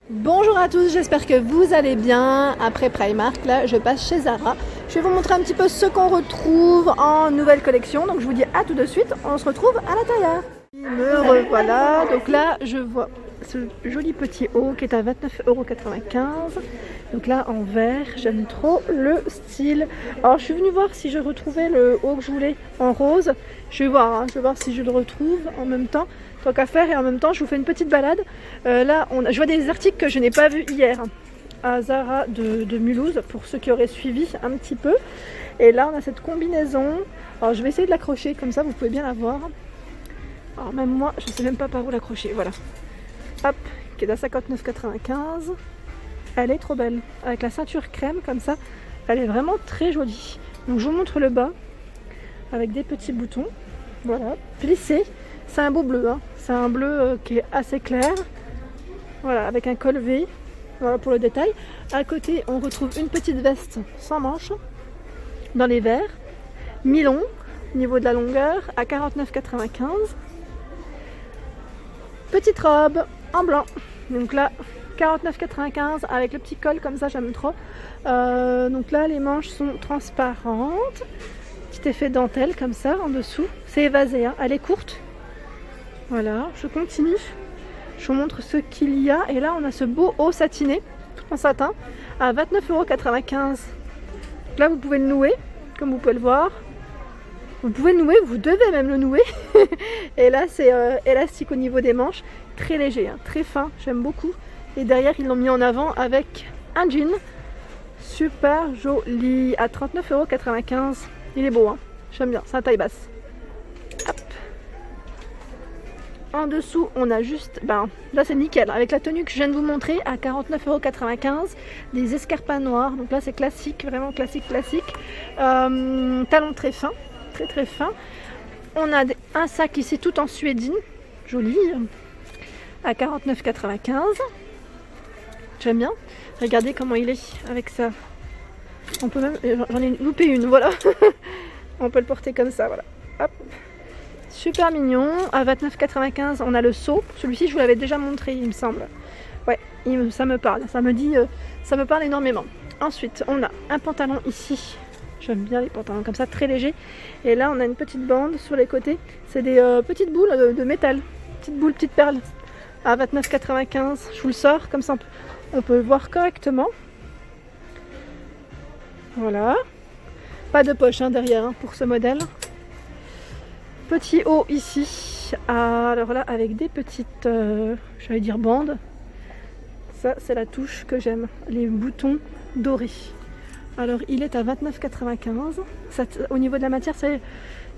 Bonjour à tous, j'espère que vous allez bien. Après Primark, là je passe chez Zara. Je vais vous montrer un petit peu ce qu'on retrouve en nouvelle collection. Donc je vous dis à tout de suite, on se retrouve à l'intérieur. Me revoilà, donc là je vois ce joli petit haut qui est à 29,95 €. Donc là en vert, j'aime trop le style. Alors je suis venue voir si je retrouvais le haut que je voulais en rose. Je vais voir, je vais voir si je le retrouve en même temps. Tant qu'à faire, et en même temps je vous fais une petite balade. Je vois des articles que je n'ai pas vus hier à Zara de Mulhouse, pour ceux qui auraient suivi un petit peu. Et là on a cette combinaison. Alors je vais essayer de l'accrocher, comme ça vous pouvez bien la voir. Alors même moi je ne sais même pas par où l'accrocher, voilà. Hop, qui est à 59,95 €. Elle est trop belle, avec la ceinture crème comme ça. Elle est vraiment très jolie. Donc je vous montre le bas, avec des petits boutons. Voilà, plissé. C'est un beau bleu, c'est un bleu qui est assez clair. Voilà, avec un col V. Voilà pour le détail. À côté, on retrouve une petite veste sans manches, dans les verts. Mi-long, au niveau de la longueur, à 49,95 €. Petite robe en blanc. Donc là, 49,95 € avec le petit col comme ça, j'aime trop. Donc là, les manches sont transparentes. Petit effet dentelle comme ça en dessous. C'est évasé, elle est courte. Voilà, je continue. Je vous montre ce qu'il y a. Et là, on a ce beau haut satiné, tout en satin, à 29,95 €. Là, vous pouvez le nouer, comme vous pouvez le voir. Vous pouvez le nouer, vous devez même le nouer. Et là, c'est élastique au niveau des manches. Très léger, très fin, j'aime beaucoup. Et derrière, ils l'ont mis en avant avec un jean. Super joli, à 39,95 €. Il est beau, j'aime bien, c'est à taille basse. Hop. En dessous, on a juste, là c'est nickel, avec la tenue que je viens de vous montrer, à 49,95 €, des escarpins noirs. Donc là c'est classique, vraiment classique. Talons très fins, très fin. On a un sac ici tout en suédine, joli, à 49,95 €. J'aime bien. Regardez comment il est avec ça. On peut même, j'en ai loupé une, voilà. On peut le porter comme ça, voilà. Hop. Super mignon. À 29,95 €, on a le seau. Celui-ci, je vous l'avais déjà montré, il me semble. Ouais, ça me parle. Ça me parle énormément. Ensuite, on a un pantalon ici. J'aime bien les pantalons comme ça, très légers. Et là, on a une petite bande sur les côtés. C'est des petites boules de métal. Petites boules, petites perles. À 29,95 €. Je vous le sors, comme ça on peut le voir correctement. Voilà. Pas de poche derrière pour ce modèle. Petit haut ici, alors là avec des petites, j'allais dire bandes. Ça c'est la touche que j'aime, les boutons dorés. Alors il est à 29,95 €. Au niveau de la matière, c'est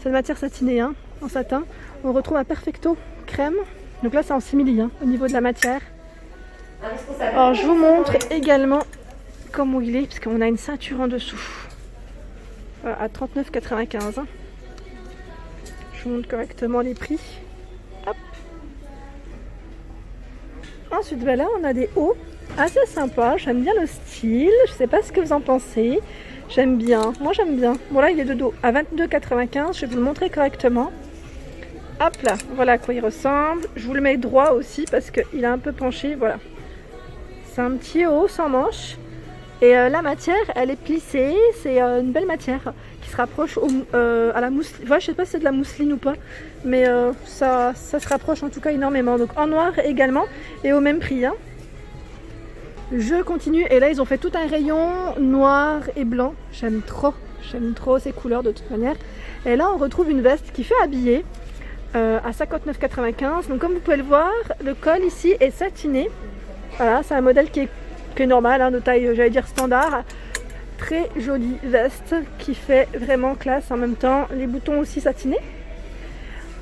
une matière satinée, en satin. On retrouve un perfecto crème. Donc là c'est en simili, au niveau de la matière. Alors je vous montre également comment il est, puisqu'on a une ceinture en dessous. À 39,95 €. Je vous montre correctement les prix. Hop. Ensuite, là, on a des hauts assez sympas. J'aime bien le style. Je sais pas ce que vous en pensez. J'aime bien. Moi, j'aime bien. Bon, là, il est de dos à 22,95 €. Je vais vous le montrer correctement. Hop là. Voilà à quoi il ressemble. Je vous le mets droit aussi parce qu'il est un peu penché. Voilà. C'est un petit haut sans manche. Et la matière, elle est plissée. C'est une belle matière qui se rapproche à la mousseline. Enfin, je sais pas si c'est de la mousseline ou pas, mais ça se rapproche en tout cas énormément. Donc en noir également et au même prix. Je continue et là ils ont fait tout un rayon noir et blanc. J'aime trop ces couleurs de toute manière. Et là on retrouve une veste qui fait habiller à 59,95 €. Donc comme vous pouvez le voir, le col ici est satiné. Voilà, c'est un modèle qui est normal, de taille, j'allais dire standard. Très jolie veste qui fait vraiment classe en même temps. Les boutons aussi satinés.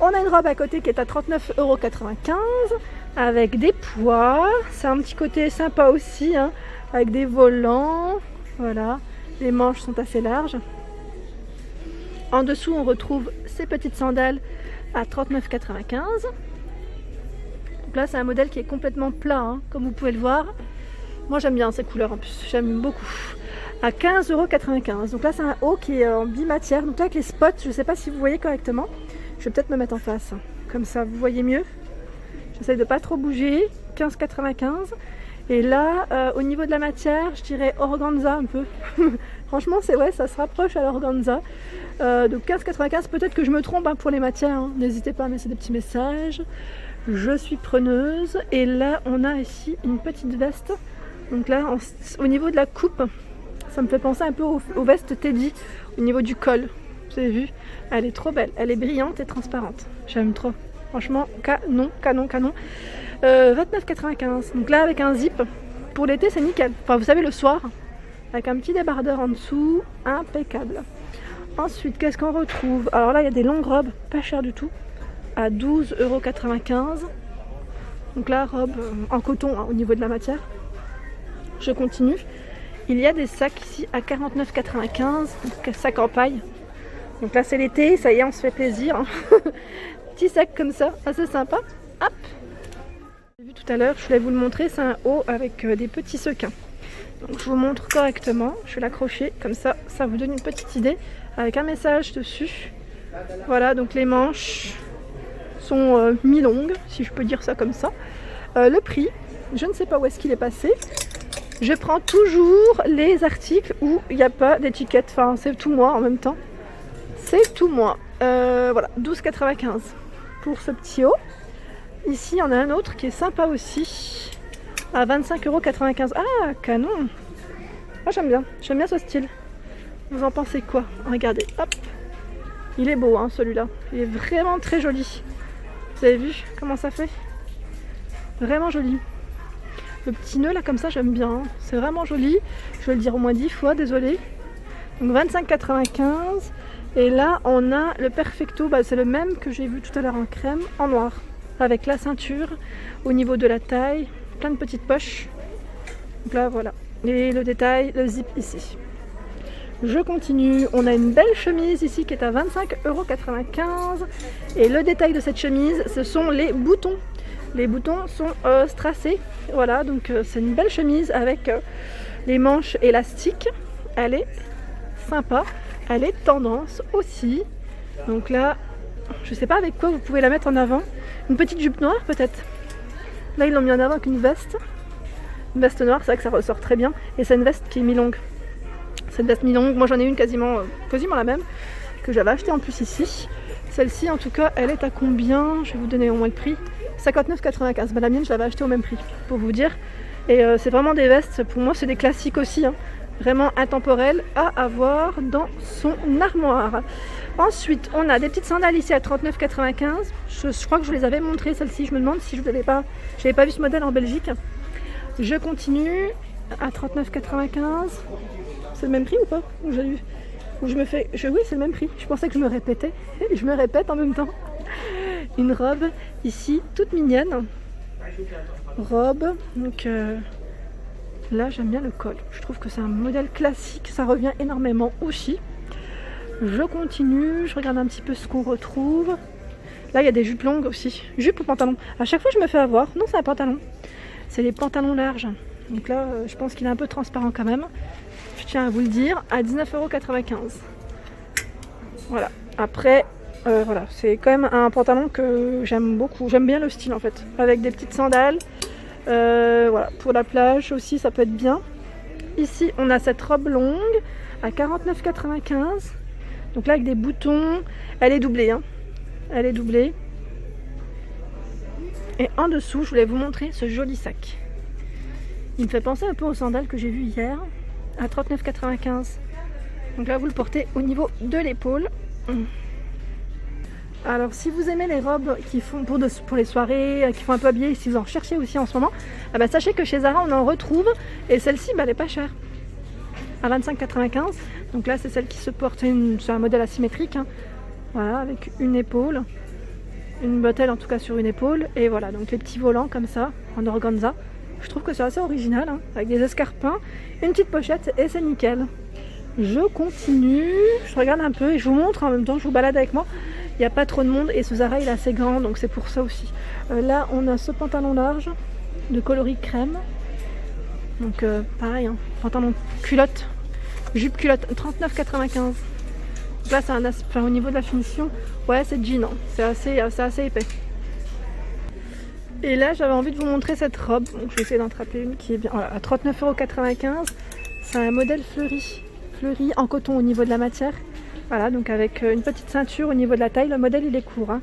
On a une robe à côté qui est à 39,95 € avec des pois. C'est un petit côté sympa aussi, avec des volants. Voilà, les manches sont assez larges. En dessous, on retrouve ces petites sandales à 39,95 €. Donc là, c'est un modèle qui est complètement plat, comme vous pouvez le voir. Moi, j'aime bien ces couleurs en plus, j'aime beaucoup. À 15,95 €. Donc là, c'est un haut qui est en bimatière. Donc là, avec les spots, je ne sais pas si vous voyez correctement. Je vais peut-être me mettre en face, comme ça vous voyez mieux. J'essaie de pas trop bouger. 15,95 €. Et là, au niveau de la matière, je dirais organza un peu. Franchement, c'est ouais, ça se rapproche à l'organza. Donc 15,95, peut-être que je me trompe hein, pour les matières. Hein. N'hésitez pas à me laisser des petits messages. Je suis preneuse. Et là, on a ici une petite veste. Donc là, au niveau de la coupe, ça me fait penser un peu aux vestes Teddy, au niveau du col. Vous avez vu? Elle est trop belle. Elle est brillante et transparente. J'aime trop. Franchement, canon. 29,95. Donc là, avec un zip, pour l'été, c'est nickel. Enfin, vous savez, le soir, avec un petit débardeur en dessous, impeccable. Ensuite, qu'est-ce qu'on retrouve? Alors là, il y a des longues robes, pas cher du tout, à 12,95 €. Donc là, robe en coton hein, au niveau de la matière. Je continue. Il y a des sacs ici à 49,95 €, donc sac en paille. Donc là, c'est l'été, ça y est, on se fait plaisir. Hein. Petit sac comme ça, assez sympa. Hop! J'ai vu tout à l'heure, je voulais vous le montrer, c'est un haut avec des petits sequins. Donc je vous montre correctement, je vais l'accrocher, comme ça, ça vous donne une petite idée, avec un message dessus. Voilà, donc les manches sont mi-longues, si je peux dire ça comme ça. Le prix, je ne sais pas où est-ce qu'il est passé. Je prends toujours les articles où il n'y a pas d'étiquette, enfin c'est tout moi en même temps. C'est tout moi. Voilà, 12,95 € pour ce petit haut. Ici, il y en a un autre qui est sympa aussi, à 25,95 €. Ah, canon! Moi, j'aime bien ce style. Vous en pensez quoi? Regardez, hop! Il est beau, hein, celui-là. Il est vraiment très joli. Vous avez vu comment ça fait? Vraiment joli. Le petit nœud, là, comme ça, j'aime bien. Hein. C'est vraiment joli. Je vais le dire au moins 10 fois, désolé. Donc, 25,95 €. Et là, on a le Perfecto. Bah, c'est le même que j'ai vu tout à l'heure en crème, en noir. Avec la ceinture, au niveau de la taille, plein de petites poches. Donc là, voilà. Et le détail, le zip ici. Je continue. On a une belle chemise ici qui est à 25,95 €. Et le détail de cette chemise, ce sont les boutons. Les boutons sont strassés. Voilà, donc c'est une belle chemise avec les manches élastiques. Elle est sympa. Elle est tendance aussi. Donc là, je sais pas avec quoi vous pouvez la mettre en avant. Une petite jupe noire peut-être. Là ils l'ont mis en avant avec une veste. Une veste noire, c'est vrai que ça ressort très bien. Et c'est une veste qui est mi-longue. C'est une veste mi-longue. Moi j'en ai une quasiment la même. Que j'avais acheté en plus ici. Celle-ci en tout cas, elle est à combien? Je vais vous donner au moins le prix. 59,95 €. Bah, la mienne je l'avais achetée au même prix. Pour vous dire. Et c'est vraiment des vestes, pour moi c'est des classiques aussi. Hein. Vraiment intemporelles à avoir dans son armoire. Ensuite, on a des petites sandales ici à 39,95 €. Je crois que je vous les avais montrées, celles-ci. Je me demande si je n'avais pas vu ce modèle en Belgique. Je continue à 39,95 €. C'est le même prix ou pas? Oui, c'est le même prix. Je pensais que je me répétais. Je me répète en même temps. Une robe ici, toute mignonne. Robe. Donc là, j'aime bien le col. Je trouve que c'est un modèle classique. Ça revient énormément aussi. Je continue, je regarde un petit peu ce qu'on retrouve. Là, il y a des jupes longues aussi. Jupe ou pantalon? À chaque fois, je me fais avoir. Non, c'est un pantalon. C'est les pantalons larges. Donc là, je pense qu'il est un peu transparent quand même. Je tiens à vous le dire. À 19,95 €. Voilà. Après, voilà. C'est quand même un pantalon que j'aime beaucoup. J'aime bien le style en fait. Avec des petites sandales. Voilà. Pour la plage aussi, ça peut être bien. Ici, on a cette robe longue à 49,95 €. Donc là avec des boutons, elle est doublée, hein. Elle est doublée. Et en dessous, je voulais vous montrer ce joli sac. Il me fait penser un peu aux sandales que j'ai vues hier, à 39,95 €. Donc là vous le portez au niveau de l'épaule. Alors si vous aimez les robes qui font pour les soirées, qui font un peu habillées, si vous en recherchez aussi en ce moment, sachez que chez Zara on en retrouve. Et celle-ci, elle est pas chère. À 25,95 €. Donc là c'est celle qui se porte, c'est un modèle asymétrique, hein. Voilà, avec une épaule, une bretelle en tout cas sur une épaule, et voilà, donc les petits volants comme ça, en organza. Je trouve que c'est assez original, hein, avec des escarpins, une petite pochette, et c'est nickel. Je continue, je regarde un peu, et je vous montre en même temps, je vous balade avec moi. Il n'y a pas trop de monde, et ce Zara il est assez grand, donc c'est pour ça aussi. Là on a ce pantalon large, de coloris crème. Donc pareil, hein, pantalon culotte, jupe culotte, 39,95 €. Là c'est au niveau de la finition, ouais c'est jean, hein. C'est assez épais. Et là, j'avais envie de vous montrer cette robe. Donc, je vais essayer d'en attraper une qui est bien. Voilà, à 39,95 €. C'est un modèle fleuri en coton au niveau de la matière. Voilà, donc avec une petite ceinture au niveau de la taille. Le modèle, il est court. Hein.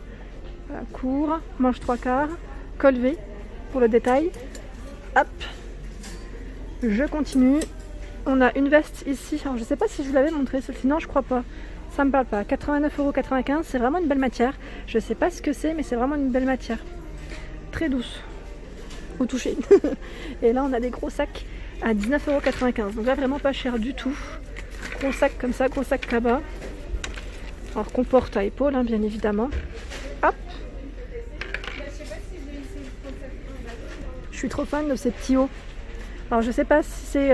Voilà, court, manche 3/4, col V pour le détail. Hop, je continue. On a une veste ici. Alors, je ne sais pas si je vous l'avais montré, celle-ci. Non, je crois pas. Ça me parle pas. 89,95 €. C'est vraiment une belle matière. Je ne sais pas ce que c'est, mais c'est vraiment une belle matière. Très douce au toucher. Et là on a des gros sacs à 19,95 €. Donc là vraiment pas cher du tout. Gros sac comme ça, gros sac cabas. Alors qu'on porte à épaule hein, bien évidemment. Hop. Je suis trop fan de ces petits hauts. Alors je sais pas si c'est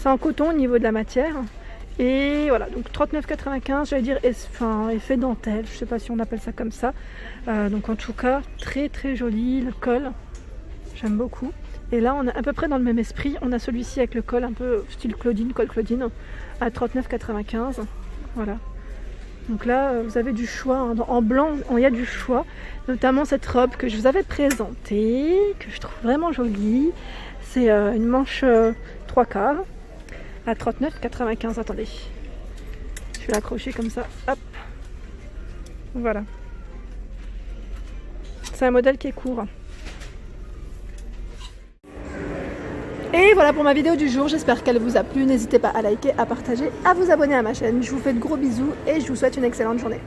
en coton au niveau de la matière. Et voilà, donc 39,95 €, j'allais dire effet dentelle, je sais pas si on appelle ça comme ça. Donc en tout cas, très très joli, le col, j'aime beaucoup. Et là, on est à peu près dans le même esprit, on a celui-ci avec le col un peu style Claudine, col Claudine, à 39,95 €. Voilà. Donc là, vous avez du choix, hein. En blanc, il y a du choix, notamment cette robe que je vous avais présentée, que je trouve vraiment jolie. C'est une manche 3/4. À 39,95 €. Attendez, je vais l'accrocher comme ça. Hop, voilà. C'est un modèle qui est court. Et voilà pour ma vidéo du jour. J'espère qu'elle vous a plu. N'hésitez pas à liker, à partager, à vous abonner à ma chaîne. Je vous fais de gros bisous et je vous souhaite une excellente journée.